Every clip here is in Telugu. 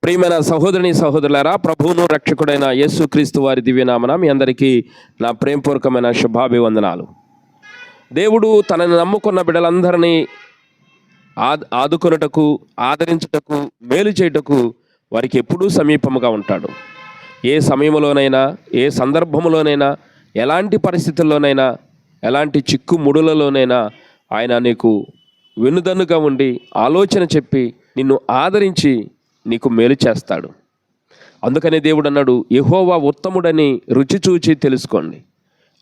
ప్రియమైన సహోదరుని సహోదరులారా, ప్రభువును రక్షకుడైన యేసుక్రీస్తు వారి దివ్యనామన మీ అందరికీ నా ప్రేమపూర్వకమైన శుభాభివందనాలు. దేవుడు తనని నమ్ముకున్న బిడ్డలందరినీ ఆదుకొనుటకు, ఆదరించుటకు, మేలు చేయుటకు వారికి ఎప్పుడూ సమీపముగా ఉంటాడు. ఏ సమయంలోనైనా, ఏ సందర్భంలోనైనా, ఎలాంటి పరిస్థితుల్లోనైనా, ఎలాంటి చిక్కుముడులలోనైనా ఆయన నీకు వెన్నుదన్నుగా ఉండి ఆలోచన చెప్పి నిన్ను ఆదరించి నీకు మేలు చేస్తాడు. అందుకనే దేవుడు అన్నాడు, యెహోవా ఉత్తముడని రుచి చూచి తెలుసుకోండి.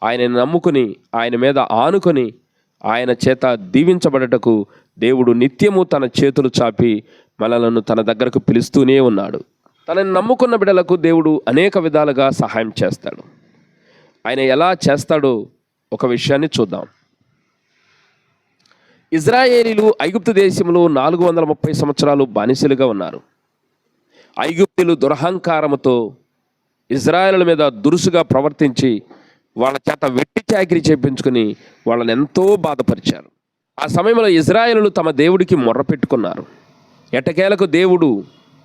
ఆయనను నమ్ముకుని, ఆయన మీద ఆనుకొని, ఆయన చేత దీవించబడటకు దేవుడు నిత్యము తన చేతులు చాపి మనలను తన దగ్గరకు పిలుస్తూనే ఉన్నాడు. తనని నమ్ముకున్న బిడ్డలకు దేవుడు అనేక విధాలుగా సహాయం చేస్తాడు. ఆయన ఎలా చేస్తాడో ఒక విషయాన్ని చూద్దాం. ఇజ్రాయేలీలు ఐగుప్తు దేశంలో 430 సంవత్సరాలు బానిసలుగా ఉన్నారు. ఐగుప్తులు దురహంకారముతో ఇజ్రాయేలుల మీద దురుసుగా ప్రవర్తించి వాళ్ళ చేత వెట్టి చాకిరీ చేయించుకుని వాళ్ళని ఎంతో బాధపరిచారు. ఆ సమయంలో ఇజ్రాయేలులు తమ దేవుడికి మొర్ర పెట్టుకున్నారు. ఎట్టకేలకు దేవుడు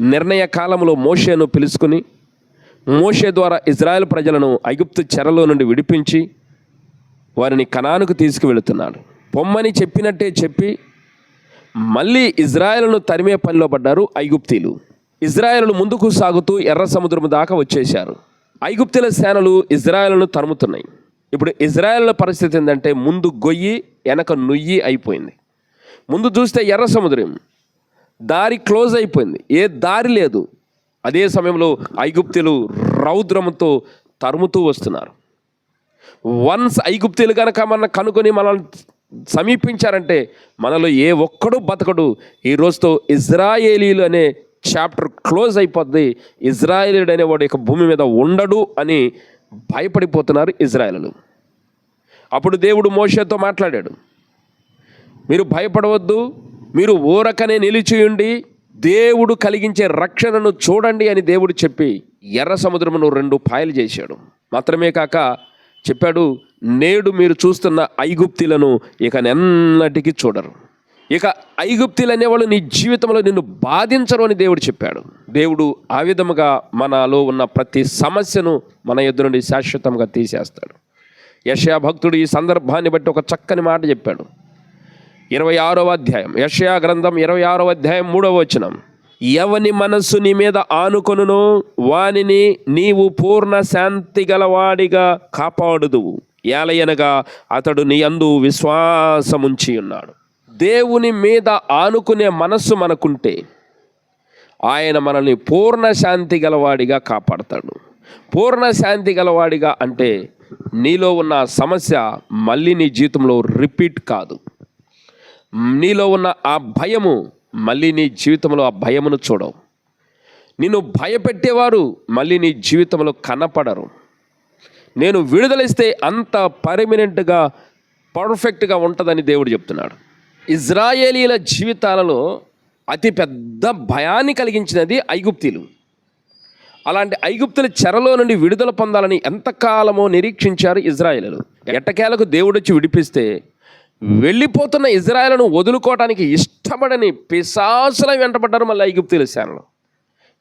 నిర్ణయ కాలంలో మోషేను పిలుచుకుని, మోషే ద్వారా ఇజ్రాయేల్ ప్రజలను ఐగుప్తు చెరలో నుండి విడిపించి వారిని కనానుకు తీసుకువెళుతున్నాడు. పొమ్మని చెప్పినట్టే చెప్పి మళ్ళీ ఇజ్రాయేలును తరిమే పనిలో పడ్డారు ఐగుప్తీలు. ఇజ్రాయేలును ముందుకు సాగుతూ ఎర్ర సముద్రం దాకా వచ్చేశారు. ఐగుప్తుల సేనలు ఇజ్రాయేలును తరుముతున్నాయి. ఇప్పుడు ఇజ్రాయేలుల పరిస్థితి ఏంటంటే, ముందు గొయ్యి వెనక నుయ్యి అయిపోయింది. ముందు చూస్తే ఎర్ర సముద్రం, దారి క్లోజ్ అయిపోయింది, ఏ దారి లేదు. అదే సమయంలో ఐగుప్తులు రౌద్రముతో తరుముతూ వస్తున్నారు. వన్స్ ఐగుప్తులు కనుక మన కనుకొని మనల్ని సమీపించారంటే మనలో ఏ ఒక్కడు బతకడు. ఈ రోజుతో ఇజ్రాయేలీలు అనే చాప్టర్ క్లోజ్ అయిపోద్ది. ఇజ్రాయేలీయుడు అనేవాడు ఇక భూమి మీద ఉండడు అని భయపడిపోతున్నారు ఇజ్రాయేలీలు. అప్పుడు దేవుడు మోషేతో మాట్లాడాడు, మీరు భయపడవద్దు, మీరు ఊరకనే నిలిచియుండి దేవుడు కలిగించే రక్షణను చూడండి అని దేవుడు చెప్పి ఎర్ర సముద్రమును 2 పాయలు చేశాడు. మాత్రమే కాక చెప్పాడు, నేడు మీరు చూస్తున్న ఐగుప్తులను ఇక నెన్నటికీ చూడరు. ఇక ఐగుప్తులు అనేవాళ్ళు నీ జీవితంలో నిన్ను బాధించరు అని దేవుడు చెప్పాడు. దేవుడు ఆ విధముగా మనలో ఉన్న ప్రతి సమస్యను మన ఎదురు నుండి శాశ్వతంగా తీసేస్తాడు. యెషయా భక్తుడు ఈ సందర్భాన్ని బట్టి ఒక చక్కని మాట చెప్పాడు. 26వ అధ్యాయం, యెషయా గ్రంథం 26వ అధ్యాయం 3వ వచనం, ఎవని మనస్సు నీ మీద ఆనుకొనునో వానిని నీవు పూర్ణ శాంతి గలవాడిగా కాపాడుదువు, ఏలయనగా అతడు నీ యందు విశ్వాసముంచి ఉన్నాడు. దేవుని మీద ఆనుకునే మనస్సు మనకుంటే ఆయన మనల్ని పూర్ణ శాంతి గలవాడిగా కాపాడతాడు. పూర్ణ శాంతి గలవాడిగా అంటే నీలో ఉన్న సమస్య మళ్ళీ నీ జీవితంలో రిపీట్ కాదు. నీలో ఉన్న ఆ భయము మళ్ళీ నీ జీవితంలో ఆ భయమును చూడవు. నిన్ను భయపెట్టేవారు మళ్ళీ నీ జీవితంలో కనపడరు. నేను విడుదలిస్తే అంత పర్మనెంట్గా పర్ఫెక్ట్గా ఉంటుందని దేవుడు చెప్తున్నాడు. ఇజ్రాయేలీల జీవితాలలో అతి పెద్ద భయాన్ని కలిగించినది ఐగుప్తీలు. అలాంటి ఐగుప్తుల చెరలో నుండి విడుదల పొందాలని ఎంతకాలమో నిరీక్షించారు ఇజ్రాయేలీలు. ఎట్టకేలకు దేవుడు వచ్చి విడిపిస్తే వెళ్ళిపోతున్న ఇజ్రాయేలును వదులుకోవడానికి ఇష్టపడని పిశాసుల వెంటబడ్డారు మళ్ళీ ఐగుప్తుల సేనలు.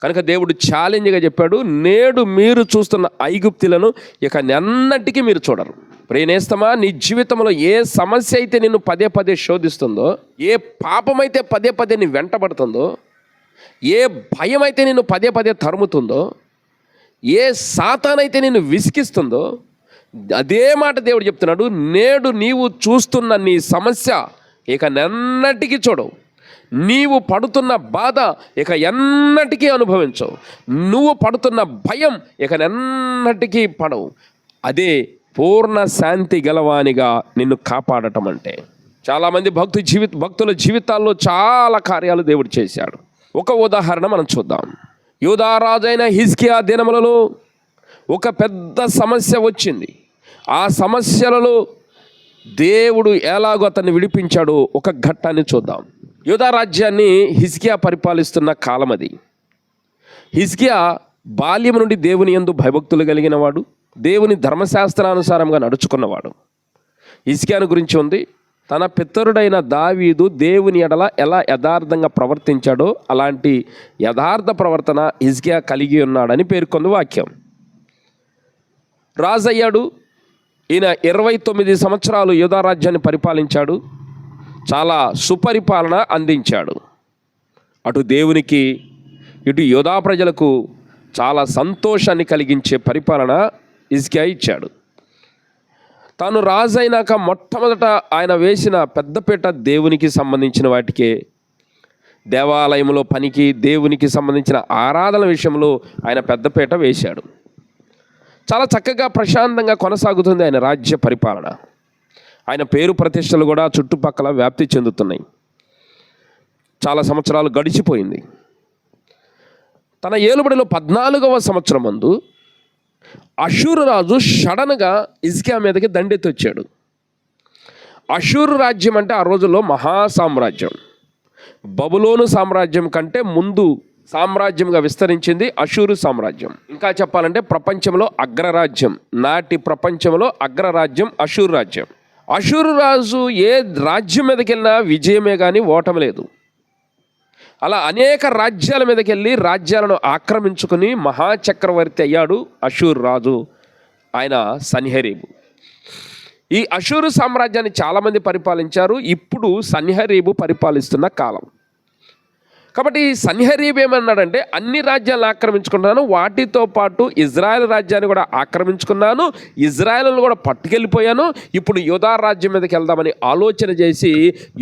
కనుక దేవుడు ఛాలెంజ్గా చెప్పాడు, నేడు మీరు చూస్తున్న ఐగుప్తులను ఇక నెన్నటికీ మీరు చూడరు. ప్రియనేస్తమా, నీ జీవితంలో ఏ సమస్య అయితే నిన్ను పదే పదే శోధిస్తుందో, ఏ పాపమైతే పదే పదే నీ వెంటబడుతుందో, ఏ భయం అయితే నిన్ను పదే పదే తరుముతుందో, ఏ సాతానైతే నిన్ను విసిగిస్తుందో, అదే మాట దేవుడు చెప్తున్నాడు, నేడు నీవు చూస్తున్న నీ సమస్య ఇక నెన్నటికీ చూడవు. నీవు పడుతున్న బాధ ఇక ఎన్నటికీ అనుభవించవు. నువ్వు పడుతున్న భయం ఇక ఎన్నటికీ పడవు. అదే పూర్ణ శాంతి గలవానిగా నిన్ను కాపాడటం అంటే. చాలామంది భక్తుల జీవితాల్లో చాలా కార్యాలు దేవుడు చేశాడు. ఒక ఉదాహరణ మనం చూద్దాం. యూదా రాజైన హిజ్కియా దినములలో ఒక పెద్ద సమస్య వచ్చింది. ఆ సమస్యలలో దేవుడు ఎలాగో అతన్ని విడిపించాడో ఒక ఘట్టాన్ని చూద్దాం. యూదా రాజ్యాన్ని హిజ్కియా పరిపాలిస్తున్న కాలం అది. హిజ్కియా బాల్యం నుండి దేవుని యందు భయభక్తులు కలిగిన వాడు, దేవుని ధర్మశాస్త్రానుసారంగా నడుచుకున్నవాడు. హిజ్కియాను గురించి ఉంది, తన పితరుడైన దావీదు దేవుని ఎడల ఎలా యథార్థంగా ప్రవర్తించాడో అలాంటి యథార్థ ప్రవర్తన హిజ్కియా కలిగి ఉన్నాడని పేర్కొంది వాక్యం. రాజయ్యాడు. ఈయన 29 సంవత్సరాలు యూదా రాజ్యాన్ని పరిపాలించాడు. చాలా సుపరిపాలన అందించాడు. అటు దేవునికి ఇటు యూదా ప్రజలకు చాలా సంతోషాన్ని కలిగించే పరిపాలన హిజ్కియా ఇచ్చాడు. తాను రాజు అయినాక మొట్టమొదట ఆయన వేసిన పెద్దపీట దేవునికి సంబంధించిన వాటికే, దేవాలయంలో పనికి, దేవునికి సంబంధించిన ఆరాధన విషయంలో ఆయన పెద్దపీట వేశాడు. చాలా చక్కగా ప్రశాంతంగా కొనసాగుతుంది ఆయన రాజ్య పరిపాలన. ఆయన పేరు ప్రతిష్టలు కూడా చుట్టుపక్కల వ్యాప్తి చెందుతున్నాయి. చాలా సంవత్సరాలు గడిచిపోయింది. తన ఏలుబడిలో 14వ సంవత్సరం ముందు అషూరు రాజు సడన్గా హిజ్కియా మీదకి దండెత్తి వచ్చాడు. అషూరు రాజ్యం అంటే ఆ రోజుల్లో మహాసామ్రాజ్యం. బబులోను సామ్రాజ్యం కంటే ముందు సామ్రాజ్యంగా విస్తరించింది అషూరు సామ్రాజ్యం. ఇంకా చెప్పాలంటే ప్రపంచంలో అగ్రరాజ్యం, నాటి ప్రపంచంలో అగ్రరాజ్యం అషూరు రాజ్యం. అషూరు రాజు ఏ రాజ్యం మీదకి వెళ్ళినా విజయమే కానీ ఓటమి లేదు. అలా అనేక రాజ్యాల మీదకి వెళ్ళి రాజ్యాలను ఆక్రమించుకుని మహాచక్రవర్తి అయ్యాడు అషూరు రాజు. ఆయన సన్హెరీబు. ఈ అషూరు సామ్రాజ్యాన్ని చాలామంది పరిపాలించారు. ఇప్పుడు సన్హెరీబు పరిపాలిస్తున్న కాలం. కాబట్టి సన్హెరీబు ఏమన్నాడంటే, అన్ని రాజ్యాలను ఆక్రమించుకున్నాను, వాటితో పాటు ఇజ్రాయెల్ రాజ్యాన్ని కూడా ఆక్రమించుకున్నాను, ఇజ్రాయెల్ను కూడా పట్టుకెళ్ళిపోయాను, ఇప్పుడు యూదా రాజ్యం మీదకి వెళ్దామని ఆలోచన చేసి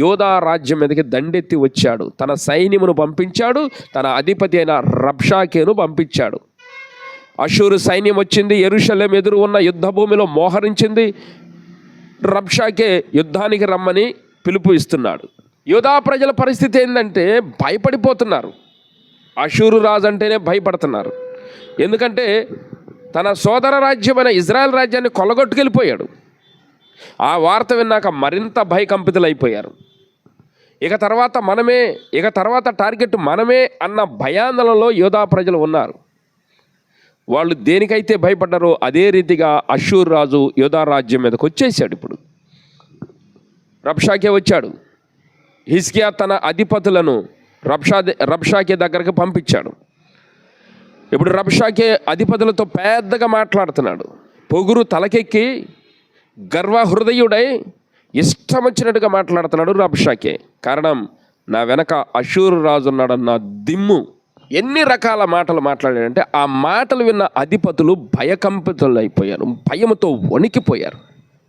యూదా రాజ్యం మీదకి దండెత్తి వచ్చాడు. తన సైన్యమును పంపించాడు, తన అధిపతి అయిన రబ్షాకేను పంపించాడు. అషూరు సైన్యం వచ్చింది, యెరూషలేము ఎదురు ఉన్న యుద్ధ భూమిలో మోహరించింది. రబ్షాకే యుద్ధానికి రమ్మని పిలుపు ఇస్తున్నాడు. యూదా ప్రజల పరిస్థితి ఏంటంటే భయపడిపోతున్నారు. అషూరు రాజు అంటేనే భయపడుతున్నారు. ఎందుకంటే తన సోదర రాజ్యమైన ఇజ్రాయెల్ రాజ్యాన్ని కొల్లగొట్టుకెళ్ళిపోయాడు. ఆ వార్త విన్నాక మరింత భయకంపితులైపోయారు. ఇక తర్వాత టార్గెట్ మనమే అన్న భయాందోళనలో యూదా ప్రజలు ఉన్నారు. వాళ్ళు దేనికైతే భయపడ్డారో అదే రీతిగా అషూరు రాజు యూదా రాజ్యం మీదకి వచ్చేసాడు. ఇప్పుడు రబ్షాకే వచ్చాడు. హిజ్కియా తన అధిపతులను రబ్షాకే దగ్గరకు పంపించాడు. ఇప్పుడు రబ్షాకే అధిపతులతో పెద్దగా మాట్లాడుతున్నాడు. పొగురు తలకెక్కి గర్వహృదయుడై ఇష్టం వచ్చినట్టుగా మాట్లాడుతున్నాడు రబ్షాకే. కారణం, నా వెనక అషూరు రాజు ఉన్నాడన్న దిమ్ము. ఎన్ని రకాల మాటలు మాట్లాడాడంటే ఆ మాటలు విన్న అధిపతులు భయకంపితులు అయిపోయారు, భయముతో వణికిపోయారు.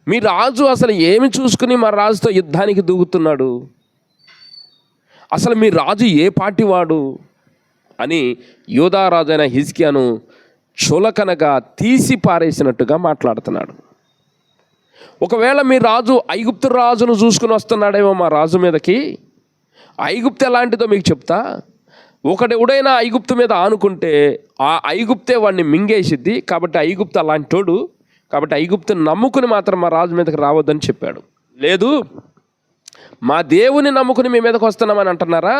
మీ రాజు అసలు ఏమి చూసుకుని మా రాజుతో యుద్ధానికి దూకుతున్నాడు? అసలు మీ రాజు ఏ పార్టీ వాడు అని యూదా రాజు అయిన హిజ్కియాను చులకనగా తీసి పారేసినట్టుగా మాట్లాడుతున్నాడు. ఒకవేళ మీ రాజు ఐగుప్తు రాజును చూసుకుని వస్తున్నాడేమో మా రాజు మీదకి. ఐగుప్తు ఎలాంటిదో మీకు చెప్తా. ఒకడెవడైనా ఐగుప్తు మీద ఆనుకుంటే ఆ ఐగుప్తే వాడిని మింగేసిద్ది. కాబట్టి ఐగుప్తు అలాంటోడు. కాబట్టి ఐగుప్తుని నమ్ముకుని మాత్రం మా రాజు మీదకి రావద్దని చెప్పాడు. లేదు, మా దేవుని నమ్ముకుని మీ మీదకి వస్తున్నామని అంటున్నారా?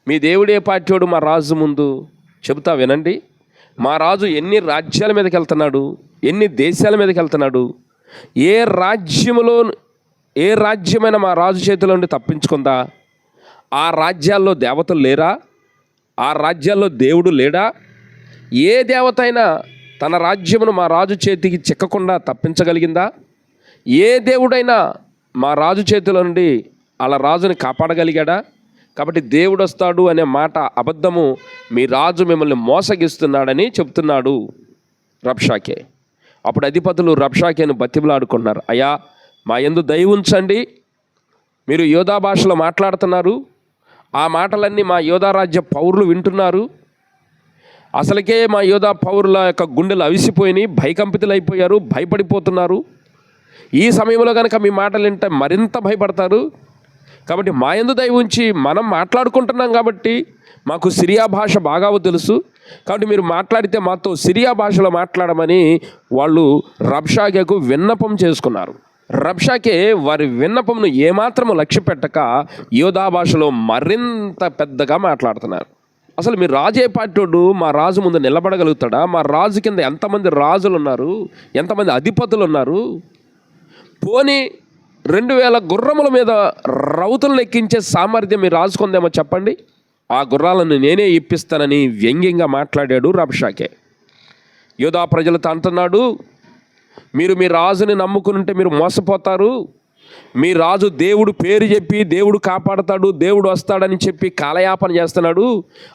మీ దేవుడే పార్టీవాడు మా రాజు ముందు చెబుతా వినండి. మా రాజు ఎన్ని రాజ్యాల మీదకి వెళ్తున్నాడు, ఎన్ని దేశాల మీదకి వెళ్తున్నాడు, ఏ రాజ్యమైనా మా రాజు చేతిలో నుండి తప్పించుకుందా? ఆ రాజ్యాల్లో దేవతలు లేరా? ఆ రాజ్యాల్లో దేవుడు లేడా? ఏ దేవత అయినా తన రాజ్యమును మా రాజు చేతికి చిక్కకుండా తప్పించగలిగిందా? ఏ దేవుడైనా మా రాజు చేతిలో నుండి అలా రాజుని కాపాడగలిగాడా? కాబట్టి దేవుడు వస్తాడు అనే మాట అబద్ధము. మీ రాజు మిమ్మల్ని మోసగిస్తున్నాడని చెప్తున్నాడు రబ్షాకే. అప్పుడు అధిపతులు రబ్షాకేను బతిమలాడుకున్నారు. అయ్యా, మా యందు దయ ఉంచండి. మీరు యోధా భాషలో మాట్లాడుతున్నారు, ఆ మాటలన్నీ మా యోధా రాజ్య పౌరులు వింటున్నారు. అసలుకే మా యోధా పౌరుల యొక్క గుండెలు అవిసిపోయినాయి, భయకంపితులైపోయారు, భయపడిపోతున్నారు. ఈ సమయంలో కనుక మీ మాటలు వింటే మరింత భయపడతారు. కాబట్టి మా యందు దయ ఉంచి, మనం మాట్లాడుకుంటున్నాం కాబట్టి మాకు సిరియా భాష బాగా తెలుసు, కాబట్టి మీరు మాట్లాడితే మాతో సిరియా భాషలో మాట్లాడమని వాళ్ళు రబ్షాకేకు విన్నపం చేసుకున్నారు. రబ్షాకే వారి విన్నపంను ఏమాత్రము లక్ష్య పెట్టక యోధా భాషలో మరింత పెద్దగా మాట్లాడుతున్నారు. అసలు మీ రాజు ఏ పార్టీడు మా రాజు ముందు నిలబడగలుగుతాడా? మా రాజు కింద ఎంతమంది రాజులు ఉన్నారు, ఎంతమంది అధిపతులు ఉన్నారు? పోనీ 2000 గుర్రముల మీద రౌతులను ఎక్కించే సామర్థ్యం మీరు రాసుకుందేమో చెప్పండి. ఆ గుర్రాలను నేనే ఇప్పిస్తానని వ్యంగ్యంగా మాట్లాడాడు రబ్షాకే. యోధా ప్రజలతో అంటున్నాడు, మీరు మీ రాజుని నమ్ముకుని ఉంటే మీరు మోసపోతారు. మీ రాజు దేవుడు పేరు చెప్పి దేవుడు కాపాడతాడు, దేవుడు వస్తాడని చెప్పి కాలయాపన చేస్తున్నాడు.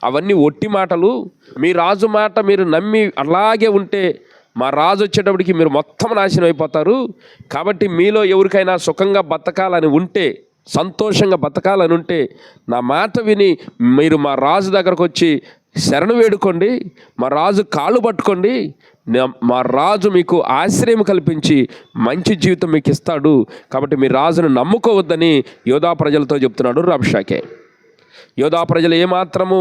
అవన్నీ ఒట్టి మాటలు. మీ రాజు మాట మీరు నమ్మి అలాగే ఉంటే మా రాజు వచ్చేటప్పటికి మీరు మొత్తం నాశనం అయిపోతారు. కాబట్టి మీలో ఎవరికైనా సుఖంగా బతకాలని ఉంటే, సంతోషంగా బతకాలని ఉంటే నా మాట విని మీరు మా రాజు దగ్గరకు వచ్చి శరణు వేడుకోండి, మా రాజు కాళ్ళు పట్టుకోండి. మా రాజు మీకు ఆశ్రయం కల్పించి మంచి జీవితం మీకు ఇస్తాడు. కాబట్టి మీ రాజును నమ్ముకోవద్దని యోధా ప్రజలతో చెప్తున్నాడు రబ్షాకే. యోధా ప్రజలు ఏమాత్రము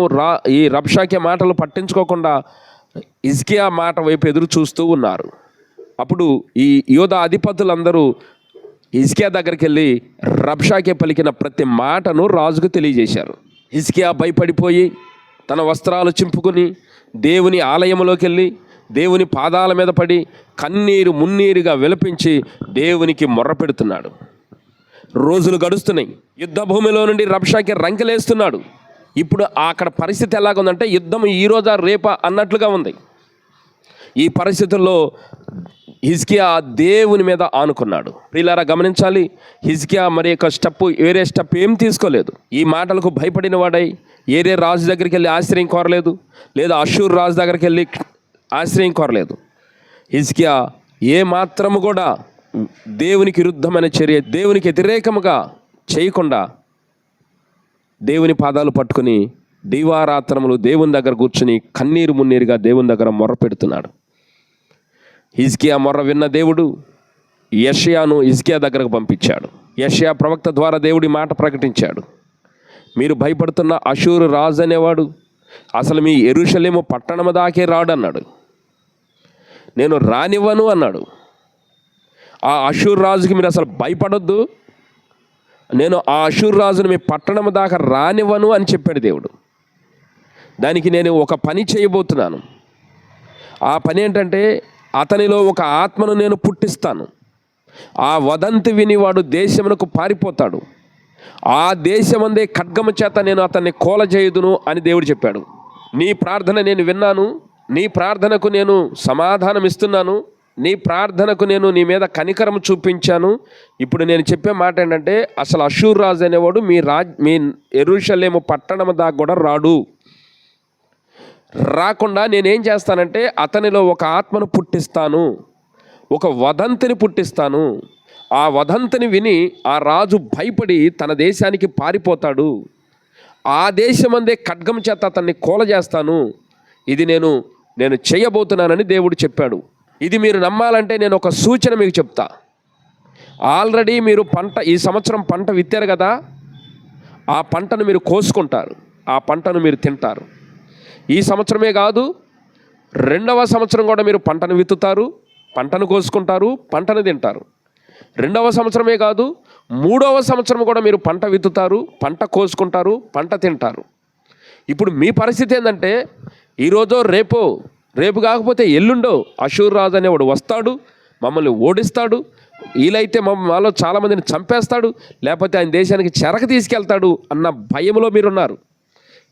ఈ రబ్షాకే మాటలు పట్టించుకోకుండా హిజ్కియా మాట వైపు ఎదురు చూస్తూ ఉన్నారు. అప్పుడు ఈ యోధా అధిపతులందరూ హిజ్కియా దగ్గరికి వెళ్ళి రబ్షాకే పలికిన ప్రతి మాటను రాజుకు తెలియజేశారు. హిజ్కియా భయపడిపోయి తన వస్త్రాలు చింపుకొని దేవుని ఆలయంలోకి వెళ్ళి దేవుని పాదాల మీద పడి కన్నీరు మున్నీరుగా విలపించి దేవునికి మొర్ర పెడుతున్నాడు. రోజులు గడుస్తున్నాయి. యుద్ధ భూమిలో నుండి రబ్షాకే రంకెలేస్తున్నాడు. ఇప్పుడు అక్కడ పరిస్థితి ఎలాగుందంటే యుద్ధం ఈ రోజా రేపా అన్నట్లుగా ఉంది. ఈ పరిస్థితుల్లో హిజ్కియా దేవుని మీద ఆనుకున్నాడు. ప్రియులారా గమనించాలి, హిజ్కియా మరి యొక్క వేరే స్టెప్ ఏం తీసుకోలేదు. ఈ మాటలకు భయపడిన వాడై ఏరే రాజు దగ్గరికి వెళ్ళి ఆశ్రయం కోరలేదు, లేదా అషూర్ రాజు దగ్గరికి వెళ్ళి ఆశ్రయం కోరలేదు. హిజ్కియా ఏ మాత్రము కూడా దేవునికి విరుద్ధమైన చర్య, దేవునికి వ్యతిరేకముగా చేయకుండా దేవుని పాదాలు పట్టుకుని దీవారాత్రములు దేవుని దగ్గర కూర్చుని కన్నీరు మున్నీరుగా దేవుని దగ్గర మొర్ర పెడుతున్నాడు. హిజ్కియా మొర్ర విన్న దేవుడు యెషయాను హిజ్కియా దగ్గరకు పంపించాడు. యెషయా ప్రవక్త ద్వారా దేవుడి మాట ప్రకటించాడు. మీరు భయపడుతున్న అషూరు రాజు అనేవాడు అసలు మీ యెరూషలేము పట్టణము దాకే రాడు అన్నాడు. నేను రానివ్వను అన్నాడు. ఆ అషూరు రాజుకి మీరు అసలు భయపడొద్దు, నేను ఆ అషూరు రాజును మీ పట్టణం దాకా రానివ్వను అని చెప్పాడు దేవుడు. దానికి నేను ఒక పని చేయబోతున్నాను. ఆ పని ఏంటంటే అతనిలో ఒక ఆత్మను నేను పుట్టిస్తాను. ఆ వదంతి విని వాడు దేశమునకు పారిపోతాడు. ఆ దేశమందే ఖడ్గము చేత నేను అతన్ని కోలజేయుదును అని దేవుడు చెప్పాడు. నీ ప్రార్థన నేను విన్నాను, నీ ప్రార్థనకు నేను సమాధానం ఇస్తున్నాను, నీ ప్రార్థనకు నేను నీ మీద కనికరం చూపించాను. ఇప్పుడు నేను చెప్పే మాట ఏంటంటే అసలు అషూర్ రాజు అనేవాడు మీ యెరూషలేము పట్టణము దాకా కూడా రాడు. రాకుండా నేనేం చేస్తానంటే అతనిలో ఒక ఆత్మను పుట్టిస్తాను, ఒక వదంతిని పుట్టిస్తాను. ఆ వదంతిని విని ఆ రాజు భయపడి తన దేశానికి పారిపోతాడు. ఆ దేశమందే ఖడ్గం చేత అతన్ని కోలజేస్తాను. ఇది నేను చేయబోతున్నానని దేవుడు చెప్పాడు. ఇది మీరు నమ్మాలంటే నేను ఒక సూచన మీకు చెప్తా. ఆల్రెడీ మీరు ఈ సంవత్సరం పంట విత్తారు కదా, ఆ పంటను మీరు కోసుకుంటారు, ఆ పంటను మీరు తింటారు. ఈ సంవత్సరమే కాదు, 2వ సంవత్సరం కూడా మీరు పంటను విత్తుతారు, పంటను కోసుకుంటారు, పంటను తింటారు. 2వ సంవత్సరమే కాదు, 3వ సంవత్సరం కూడా మీరు పంట విత్తుతారు, పంట కోసుకుంటారు, పంట తింటారు. ఇప్పుడు మీ పరిస్థితి ఏంటంటే ఈరోజో రేపు కాకపోతే ఎల్లుండో అషూర్ రాజు అనేవాడు వస్తాడు, మమ్మల్ని ఓడిస్తాడు, వీలైతే మాలో చాలామందిని చంపేస్తాడు, లేకపోతే ఆయన దేశానికి చెరకు తీసుకెళ్తాడు అన్న భయంలో మీరున్నారు.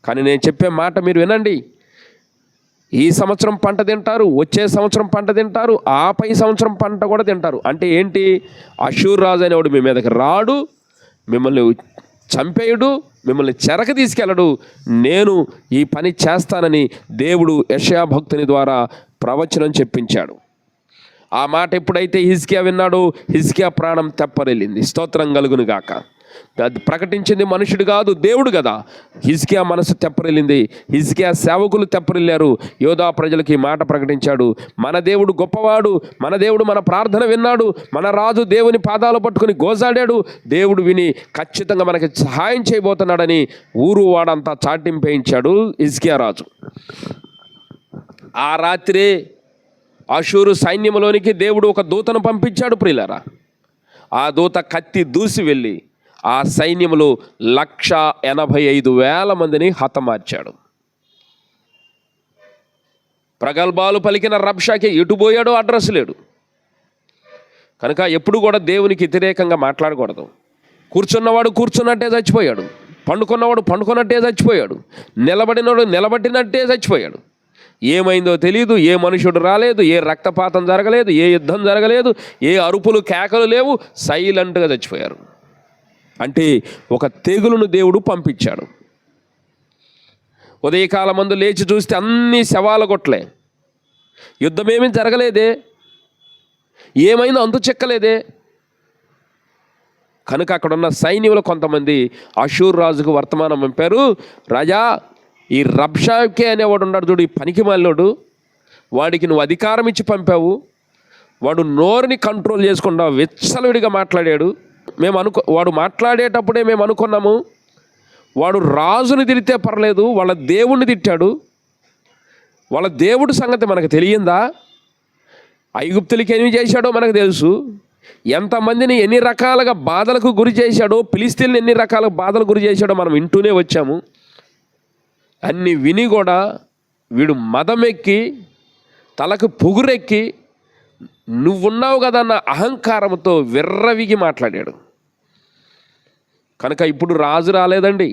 కానీ నేను చెప్పే మాట మీరు వినండి. ఈ సంవత్సరం పంట తింటారు, వచ్చే సంవత్సరం పంట తింటారు, ఆపై సంవత్సరం పంట కూడా తింటారు. అంటే ఏంటి? అషూర్ రాజు అనేవాడు మీ మీదకి రాడు, మిమ్మల్ని చంపేయుడు, మిమ్మల్ని చెరకు తీసుకెళ్ళడు. నేను ఈ పని చేస్తానని దేవుడు యెషయా భక్తుని ద్వారా ప్రవచనం చెప్పించాడు. ఆ మాట ఎప్పుడైతే హిజ్కియా విన్నాడో హిజ్కియా ప్రాణం తెప్పరిల్లింది. స్తోత్రం కలుగును గాక. అది ప్రకటించింది మనుషుడు కాదు, దేవుడు కదా. హిజ్కియా మనసు తెప్పరిల్లింది, హిజ్కియా సేవకులు తెప్పరిల్లారు. యోధా ప్రజలకు ఈ మాట ప్రకటించాడు, మన దేవుడు గొప్పవాడు, మన దేవుడు మన ప్రార్థన విన్నాడు, మన రాజు దేవుని పాదాలు పట్టుకుని గోజాడాడు, దేవుడు విని ఖచ్చితంగా మనకి సహాయం చేయబోతున్నాడని ఊరు వాడంతా చాటింపేయించాడు హిజ్కియా రాజు. ఆ రాత్రే అషూరు సైన్యంలోనికి దేవుడు ఒక దూతను పంపించాడు. ప్రియులారా, ఆ దూత కత్తి దూసి వెళ్ళి ఆ సైన్యములో 185,000 మందిని హతమార్చాడు. ప్రగల్భాలు పలికిన రబ్షాకే ఎటుపోయాడో అడ్రస్ లేడు. కనుక ఎప్పుడు కూడా దేవునికి వ్యతిరేకంగా మాట్లాడకూడదు. కూర్చున్నవాడు కూర్చున్నట్టే చచ్చిపోయాడు, పండుకున్నవాడు పండుకున్నట్టే చచ్చిపోయాడు, నిలబడినవాడు నిలబడినట్టే చచ్చిపోయాడు. ఏమైందో తెలియదు, ఏ మనుషుడు రాలేదు, ఏ రక్తపాతం జరగలేదు, ఏ యుద్ధం జరగలేదు, ఏ అరుపులు కేకలు లేవు, సైలెంట్గా చచ్చిపోయారు. అంటే ఒక తెగులును దేవుడు పంపించాడు. ఉదయకాలం మందు లేచి చూస్తే అన్ని శవాల గొట్లే, యుద్ధమేమీ జరగలేదే, ఏమైందో అంతు చెక్కలేదే. కనుక అక్కడున్న సైన్యులు కొంతమంది అషూర్ రాజుకు వర్తమానం పంపారు. రాజా, ఈ రబ్షాకే అనేవాడు ఉన్నాడు చూడు, ఈ పనికి మాలినోడు, వాడికి నువ్వు అధికారం ఇచ్చి పంపావు, వాడు నోరుని కంట్రోల్ చేసుకుండా విచ్చలవిడిగా మాట్లాడాడు. వాడు మాట్లాడేటప్పుడే మేము అనుకున్నాము, వాడు రాజుని తిడితే పర్లేదు, వాళ్ళ దేవుణ్ణి తిట్టాడు. వాళ్ళ దేవుడి సంగతి మనకు తెలియందా? ఐగుప్తులకి ఏమి చేశాడో మనకు తెలుసు. ఎంతమందిని ఎన్ని రకాలుగా బాధలకు గురి చేశాడో, ఫిలిస్తీన్లు ఎన్ని రకాల బాధలకు గురి చేశాడో మనం వింటూనే వచ్చాము. అన్ని విని కూడా వీడు మదమెక్కి తలకు పొగురెక్కి నువ్వున్నావు కదా అన్న అహంకారంతో విర్రవిగి మాట్లాడాడు. కనుక ఇప్పుడు రాజు రాలేదండి,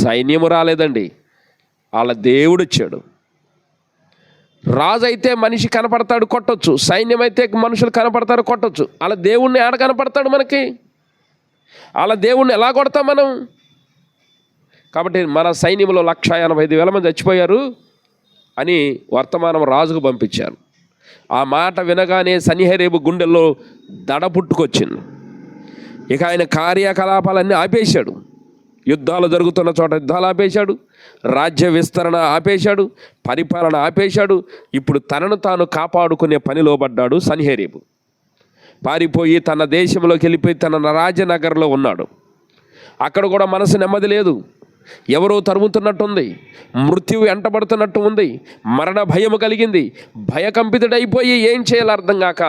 సైన్యము రాలేదండి, వాళ్ళ దేవుడు వచ్చాడు. రాజు అయితే మనిషి కనపడతాడు కొట్టొచ్చు, సైన్యం అయితే మనుషులు కనపడతారు కొట్టొచ్చు. వాళ్ళ దేవుణ్ణి ఆడ కనపడతాడు మనకి? వాళ్ళ దేవుణ్ణి ఎలా కొడతాం మనం? కాబట్టి మన సైన్యంలో 185,000 మంది చచ్చిపోయారు అని వర్తమానం రాజుకు పంపించారు. ఆ మాట వినగానే సన్హెరీబు గుండెల్లో దడ పుట్టుకొచ్చింది. ఇక ఆయన కార్యకలాపాలన్నీ ఆపేశాడు. యుద్ధాలు జరుగుతున్న చోట యుద్ధాలు ఆపేశాడు, రాజ్య విస్తరణ ఆపేశాడు, పరిపాలన ఆపేశాడు. ఇప్పుడు తనను తాను కాపాడుకునే పనిలో పడ్డాడు సన్హెరీబు. పారిపోయి తన దేశంలోకి వెళ్ళిపోయి తన రాజనగర్లో ఉన్నాడు. అక్కడ కూడా మనసు నెమ్మది లేదు, ఎవరో తరుముతున్నట్టుంది, మృత్యువు వెంటబడుతున్నట్టు ఉంది, మరణ భయము కలిగింది. భయకంపితుడైపోయి ఏం చేయాలో అర్థం కాక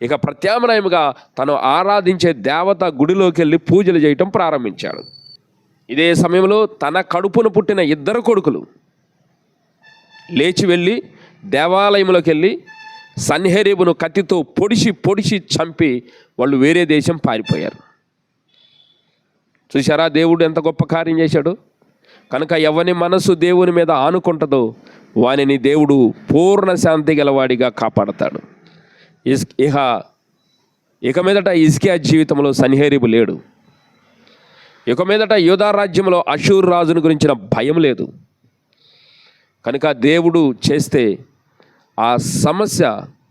ఇక ప్రత్యామ్నాయముగా తను ఆరాధించే దేవత గుడిలోకి వెళ్ళి పూజలు చేయటం ప్రారంభించాడు. ఇదే సమయంలో తన కడుపును పుట్టిన 2 కొడుకులు లేచి వెళ్ళి దేవాలయంలోకి వెళ్ళి సన్హెరీబును కత్తితో పొడిచి చంపి వాళ్ళు వేరే దేశం పారిపోయారు. చూశారా దేవుడు ఎంత గొప్ప కార్యం చేశాడు? కనుక ఎవని మనసు దేవుని మీద ఆనుకుంటుందో వానిని దేవుడు పూర్ణ శాంతి గలవాడిగా కాపాడతాడు. ఇక మీదట హిజ్కియా జీవితంలో సన్హెరీబు లేడు. ఇక మీదట యూదా రాజ్యంలో అషూర్ రాజుని గురించిన భయం లేదు. కనుక దేవుడు చేస్తే ఆ సమస్య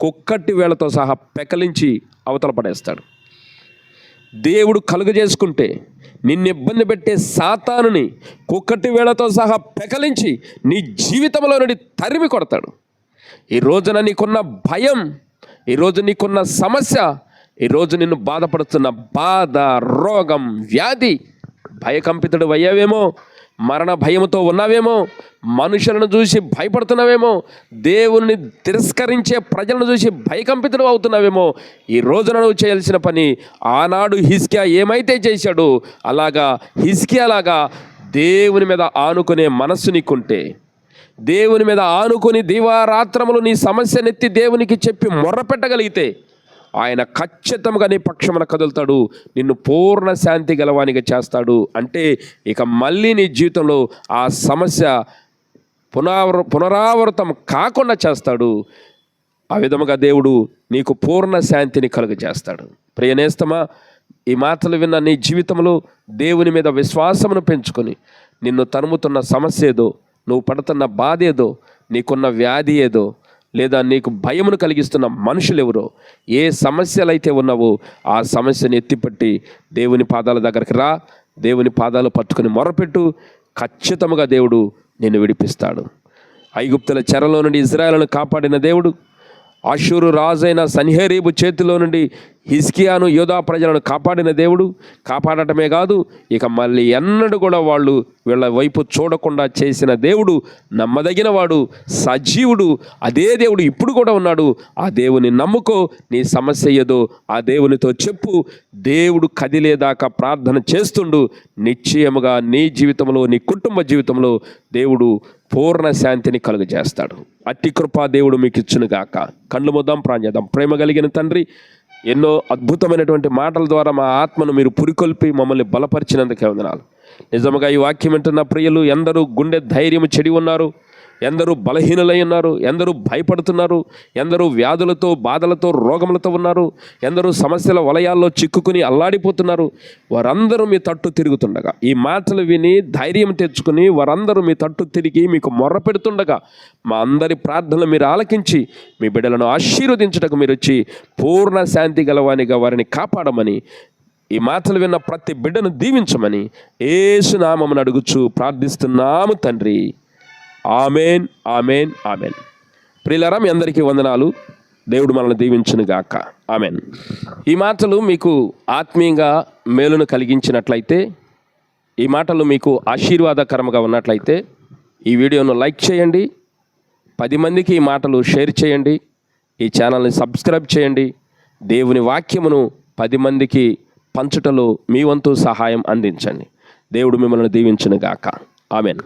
కుక్కట్టి వేళతో సహా పెకలించి అవతల పడేస్తాడు. దేవుడు కలుగజేసుకుంటే నిన్ను ఇబ్బంది పెట్టే సాతానుని కుక్కటి వేళతో సహా పెకలించి నీ జీవితంలో నుండి తరిమి కొడతాడు. ఈ రోజున నీకున్న భయం, ఈరోజు నీకున్న సమస్య, ఈరోజు నిన్ను బాధపడుతున్న బాధ, రోగం, వ్యాధి, భయకంపితుడు అయ్యావేమో, మరణ భయంతో ఉన్నావేమో, మనుషులను చూసి భయపడుతున్నావేమో, దేవుని తిరస్కరించే ప్రజలను చూసి భయకంపితుడు అవుతున్నావేమో. ఈ రోజున నువ్వు చేయాల్సిన పని, ఆనాడు హిజ్కియా ఏమైతే చేశాడో అలాగా హిజ్కియాలాగా దేవుని మీద ఆనుకునే మనస్సు నీకుంటే, దేవుని మీద ఆనుకుని దివారాత్రములు నీ సమస్యనెత్తి దేవునికి చెప్పి మొర్రపెట్టగలిగితే ఆయన ఖచ్చితంగా నీ పక్షమున కదులుతాడు, నిన్ను పూర్ణ శాంతి గలవానిగా చేస్తాడు. అంటే ఇక మళ్ళీ నీ జీవితంలో ఆ సమస్య పునరావృతం కాకుండా చేస్తాడు. ఆ విధముగా దేవుడు నీకు పూర్ణ శాంతిని కలుగజేస్తాడు. ప్రియనేస్తమా, ఈ మాటలు విన్న నీ జీవితంలో దేవుని మీద విశ్వాసమును పెంచుకొని నిన్ను తరుముతున్న సమస్య ఏదో, నువ్వు పడుతున్న బాధ ఏదో, నీకున్న వ్యాధి ఏదో, లేదా నీకు భయమును కలిగిస్తున్న మనుషులు ఎవరో, ఏ సమస్యలు అయితే ఉన్నావో ఆ సమస్యను ఎత్తిపట్టి దేవుని పాదాల దగ్గరికి రా, దేవుని పాదాలు పట్టుకుని మొరపెట్టు. ఖచ్చితంగా దేవుడు నిన్ను విడిపిస్తాడు. ఐగుప్తుల చెరలో నుండి ఇజ్రాయేలును కాపాడిన దేవుడు, అషూరు రాజైన సన్హెరీబు చేతిలో నుండి హిజ్కియాను యూదా ప్రజలను కాపాడిన దేవుడు, కాపాడటమే కాదు ఇక మళ్ళీ ఎన్నడూ కూడా వాళ్ళు వీళ్ళ వైపు చూడకుండా చేసిన దేవుడు, నమ్మదగిన వాడు, సజీవుడు. అదే దేవుడు ఇప్పుడు కూడా ఉన్నాడు. ఆ దేవుని నమ్ముకో. నీ సమస్య ఏదో ఆ దేవునితో చెప్పు. దేవుడు కదిలేదాకా ప్రార్థన చేస్తుండు. నిశ్చయముగా నీ జీవితంలో, నీ కుటుంబ జీవితంలో దేవుడు పూర్ణ శాంతిని కలుగజేస్తాడు. అట్టి కృపా దేవుడు మీకు ఇచ్చునుగాక. కళ్ళు ముద్దాం, ప్రార్థిద్దాం. ప్రేమ కలిగిన తండ్రి, ఎన్నో అద్భుతమైనటువంటి మాటల ద్వారా మా ఆత్మను మీరు పురికొల్పి మమ్మల్ని బలపరిచినందుకే వందనాలు. నిజముగా ఈ వాక్యం వింటున్న ప్రియులు ఎందరూ గుండె ధైర్యం చెడి ఉన్నారు, ఎందరూ బలహీనులై ఉన్నారు, ఎందరూ భయపడుతున్నారు, ఎందరూ వ్యాధులతో బాధలతో రోగములతో ఉన్నారు, ఎందరూ సమస్యల వలయాల్లో చిక్కుకుని అల్లాడిపోతున్నారు. వారందరూ మీ తట్టు తిరుగుతుండగా, ఈ మాటలు విని ధైర్యం తెచ్చుకుని వారందరూ మీ తట్టు తిరిగి మీకు మొర్ర పెడుతుండగా మా అందరి ప్రార్థనలు మీరు ఆలకించి మీ బిడ్డలను ఆశీర్వదించుటకు మీరు వచ్చి పూర్ణ శాంతి గలవానిగా వారిని కాపాడమని, ఈ మాటలు విన్న ప్రతి బిడ్డను దీవించమని యేసు నామమున అడుగుచు ప్రార్థిస్తున్నాము తండ్రి. Amen, amen, amen. ప్రియులారా, మీ అందరికీ వందనాలు. దేవుడు మనల్ని దీవించును గాక. ఆమెన్. ఈ మాటలు మీకు ఆత్మీయంగా మేలును కలిగించినట్లయితే, ఈ మాటలు మీకు ఆశీర్వాదకరంగా ఉన్నట్లయితే ఈ వీడియోను లైక్ చేయండి, 10 మందికి ఈ మాటలు షేర్ చేయండి, ఈ ఛానల్ని సబ్స్క్రైబ్ చేయండి. దేవుని వాక్యమును 10 మందికి పంచుటలో మీ వంతు సహాయం అందించండి. దేవుడు మిమ్మల్ని దీవించును గాక. ఆమెన్.